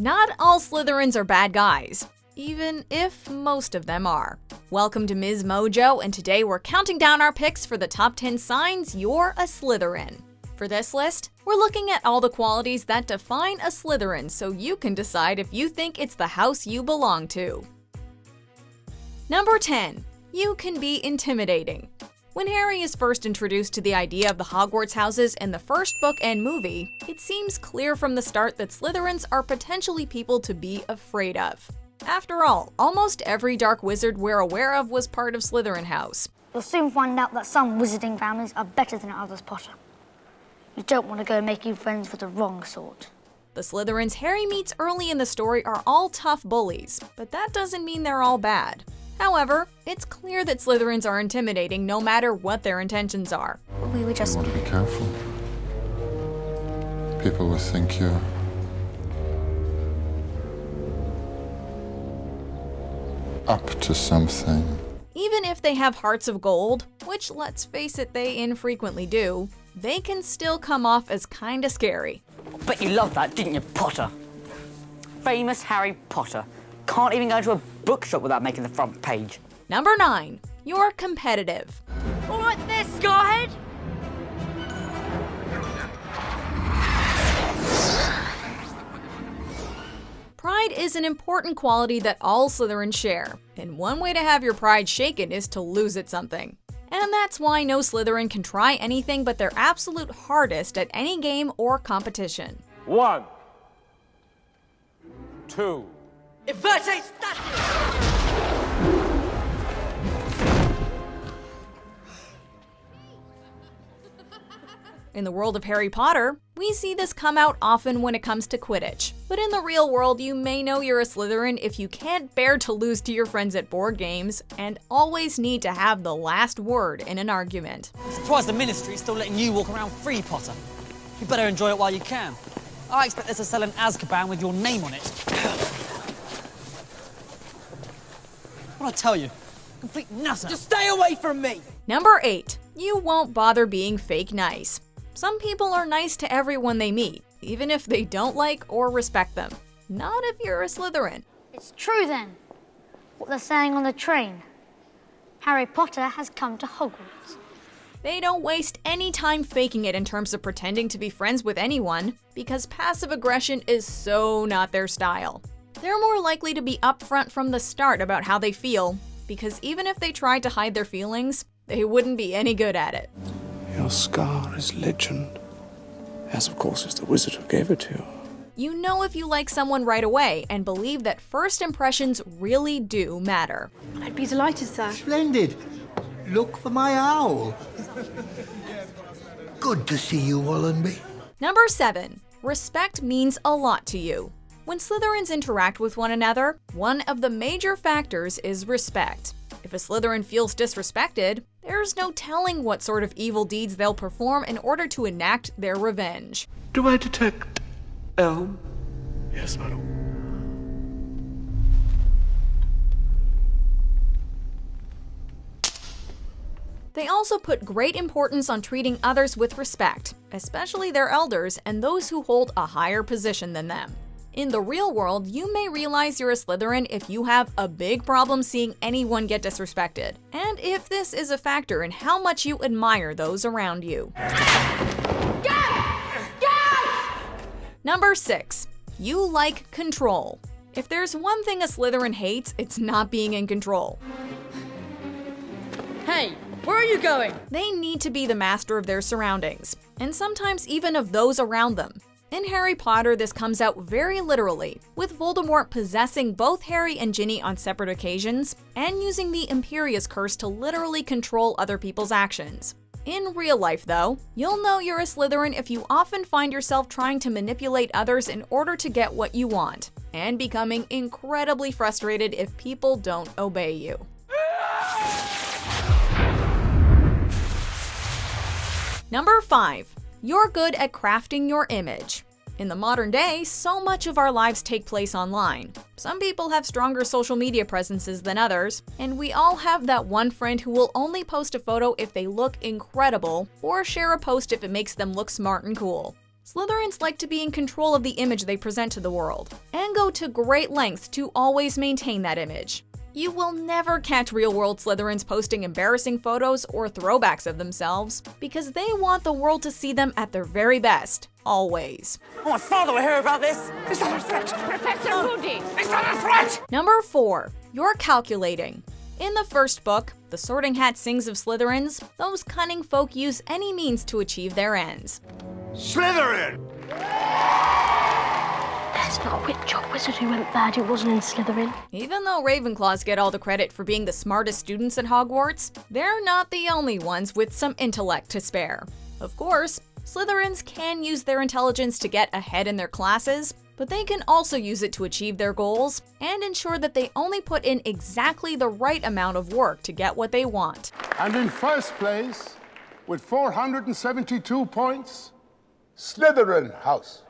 Not all Slytherins are bad guys, even if most of them are. Welcome to MsMojo, and today we're counting down our picks for the top 10 signs you're a Slytherin. For this list, we're looking at all the qualities that define a Slytherin so you can decide if you think it's the house you belong to. Number 10. You can be intimidating. When Harry is first introduced to the idea of the Hogwarts houses in the first book and movie, it seems clear from the start that Slytherins are potentially people to be afraid of. After all, almost every dark wizard we're aware of was part of Slytherin house. You'll soon find out that some wizarding families are better than others, Potter. You don't want to go making friends with the wrong sort. The Slytherins Harry meets early in the story are all tough bullies, but that doesn't mean they're all bad. However, it's clear that Slytherins are intimidating no matter what their intentions are. We were just... You want to be careful. People will think you're up to something. Even if they have hearts of gold, which let's face it, they infrequently do, they can still come off as kinda scary. Bet you loved that, didn't you, Potter? Famous Harry Potter. Can't even go into a bookshop without making the front page. Number 9. You're competitive. All right there, Scarhead! Pride is an important quality that all Slytherins share, and one way to have your pride shaken is to lose at something. And that's why no Slytherin can try anything but their absolute hardest at any game or competition. 1, 2. Inverte statue! In the world of Harry Potter, we see this come out often when it comes to Quidditch. But in the real world, you may know you're a Slytherin if you can't bear to lose to your friends at board games and always need to have the last word in an argument. I'm surprised the Ministry is still letting you walk around free, Potter. You better enjoy it while you can. I expect there's to sell an Azkaban with your name on it. What'd I tell you? Complete nutter. Just stay away from me! Number 8. You won't bother being fake nice. Some people are nice to everyone they meet, even if they don't like or respect them. Not if you're a Slytherin. It's true then, what they're saying on the train. Harry Potter has come to Hogwarts. They don't waste any time faking it in terms of pretending to be friends with anyone, because passive aggression is so not their style. They're more likely to be upfront from the start about how they feel, because even if they tried to hide their feelings, they wouldn't be any good at it. Your scar is legend, as of course is the wizard who gave it to you. You know if you like someone right away and believe that first impressions really do matter. I'd be delighted, sir. Splendid. Look for my owl. Good to see you, Wallenby. Number 7. Respect means a lot to you. When Slytherins interact with one another, one of the major factors is respect. If a Slytherin feels disrespected, there's no telling what sort of evil deeds they'll perform in order to enact their revenge. Do I detect Elm? Yes, madam. They also put great importance on treating others with respect, especially their elders and those who hold a higher position than them. In the real world, you may realize you're a Slytherin if you have a big problem seeing anyone get disrespected, and if this is a factor in how much you admire those around you. Number 6. You like control. If there's one thing a Slytherin hates, it's not being in control. Hey, where are you going? They need to be the master of their surroundings, and sometimes even of those around them. In Harry Potter, this comes out very literally, with Voldemort possessing both Harry and Ginny on separate occasions, and using the Imperius Curse to literally control other people's actions. In real life, though, you'll know you're a Slytherin if you often find yourself trying to manipulate others in order to get what you want, and becoming incredibly frustrated if people don't obey you. Number 5. You're good at crafting your image. In the modern day, so much of our lives take place online. Some people have stronger social media presences than others, and we all have that one friend who will only post a photo if they look incredible, or share a post if it makes them look smart and cool. Slytherins like to be in control of the image they present to the world, and go to great lengths to always maintain that image. You will never catch real-world Slytherins posting embarrassing photos or throwbacks of themselves, because they want the world to see them at their very best, always. Oh, my father will hear about this. Is that a threat? Professor Moody! Is that a threat? Number 4. You're calculating. In the first book, The Sorting Hat sings of Slytherins, those cunning folk use any means to achieve their ends. Slytherin! There's not a witch or wizard who went bad who wasn't in Slytherin. Even though Ravenclaws get all the credit for being the smartest students at Hogwarts, they're not the only ones with some intellect to spare. Of course, Slytherins can use their intelligence to get ahead in their classes, but they can also use it to achieve their goals and ensure that they only put in exactly the right amount of work to get what they want. And in first place, with 472 points, Slytherin House.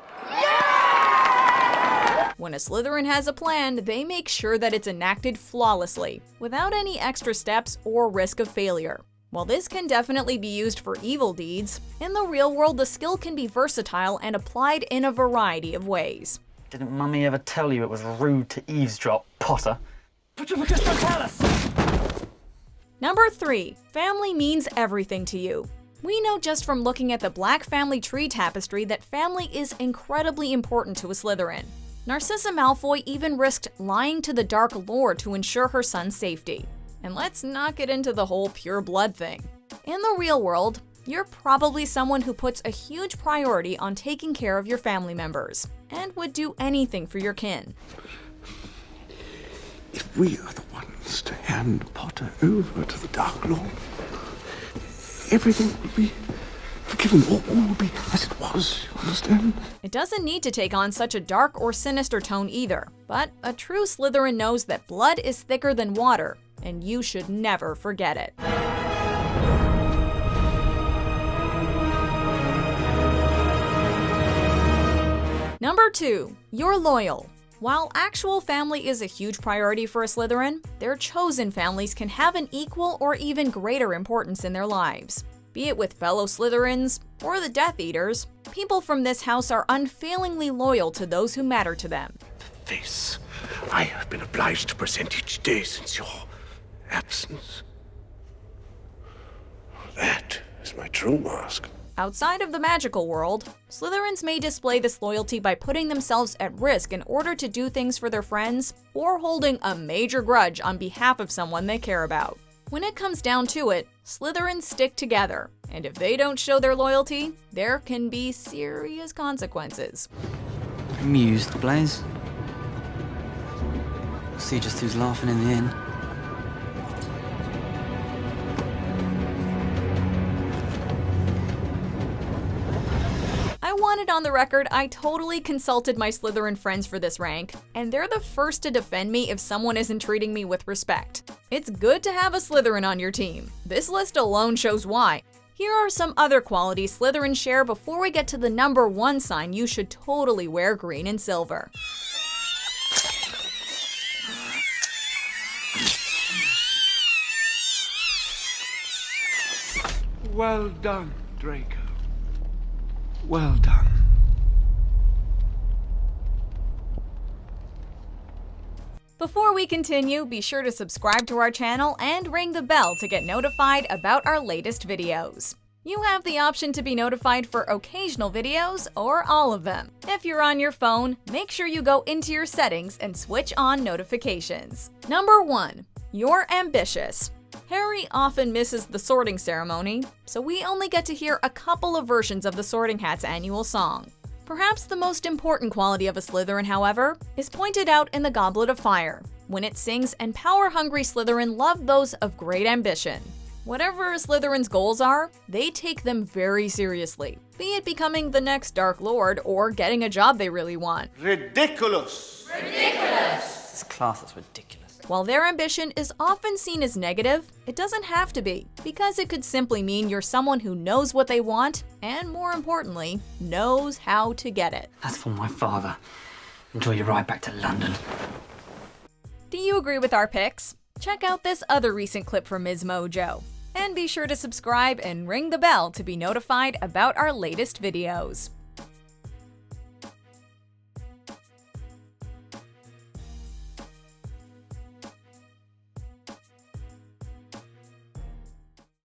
When a Slytherin has a plan, they make sure that it's enacted flawlessly, without any extra steps or risk of failure. While this can definitely be used for evil deeds, in the real world the skill can be versatile and applied in a variety of ways. Didn't Mummy ever tell you it was rude to eavesdrop, Potter? But you just don't tell us! Number 3. Family means everything to you. We know just from looking at the Black family tree tapestry that family is incredibly important to a Slytherin. Narcissa Malfoy even risked lying to the Dark Lord to ensure her son's safety. And let's not get into the whole pure blood thing. In the real world, you're probably someone who puts a huge priority on taking care of your family members, and would do anything for your kin. If we are the ones to hand Potter over to the Dark Lord, everything will be forgiven. All will be as it was, you understand? It doesn't need to take on such a dark or sinister tone either, but a true Slytherin knows that blood is thicker than water, and you should never forget it. Number 2. You're loyal. While actual family is a huge priority for a Slytherin, their chosen families can have an equal or even greater importance in their lives. Be it with fellow Slytherins or the Death Eaters, people from this house are unfailingly loyal to those who matter to them. The face I have been obliged to present each day since your absence. That is my true mask. Outside of the magical world, Slytherins may display this loyalty by putting themselves at risk in order to do things for their friends, or holding a major grudge on behalf of someone they care about. When it comes down to it, Slytherins stick together, and if they don't show their loyalty, there can be serious consequences. Amused, Blaze? See just who's laughing in the inn. I want it on the record, I totally consulted my Slytherin friends for this rank, and they're the first to defend me if someone isn't treating me with respect. It's good to have a Slytherin on your team. This list alone shows why. Here are some other qualities Slytherins share before we get to the number 1 sign you should totally wear green and silver. Well done, Draco. Well done. Before we continue, be sure to subscribe to our channel and ring the bell to get notified about our latest videos. You have the option to be notified for occasional videos or all of them. If you're on your phone, make sure you go into your settings and switch on notifications. Number 1. You're ambitious. Harry often misses the sorting ceremony, so we only get to hear a couple of versions of the Sorting Hat's annual song. Perhaps the most important quality of a Slytherin, however, is pointed out in the Goblet of Fire, when it sings, "And power-hungry Slytherin love those of great ambition." Whatever a Slytherin's goals are, they take them very seriously, be it becoming the next Dark Lord or getting a job they really want. Ridiculous! This class is ridiculous. While their ambition is often seen as negative, it doesn't have to be, because it could simply mean you're someone who knows what they want, and more importantly, knows how to get it. That's for my father. Enjoy your ride back to London. Do you agree with our picks? Check out this other recent clip from MsMojo. And be sure to subscribe and ring the bell to be notified about our latest videos.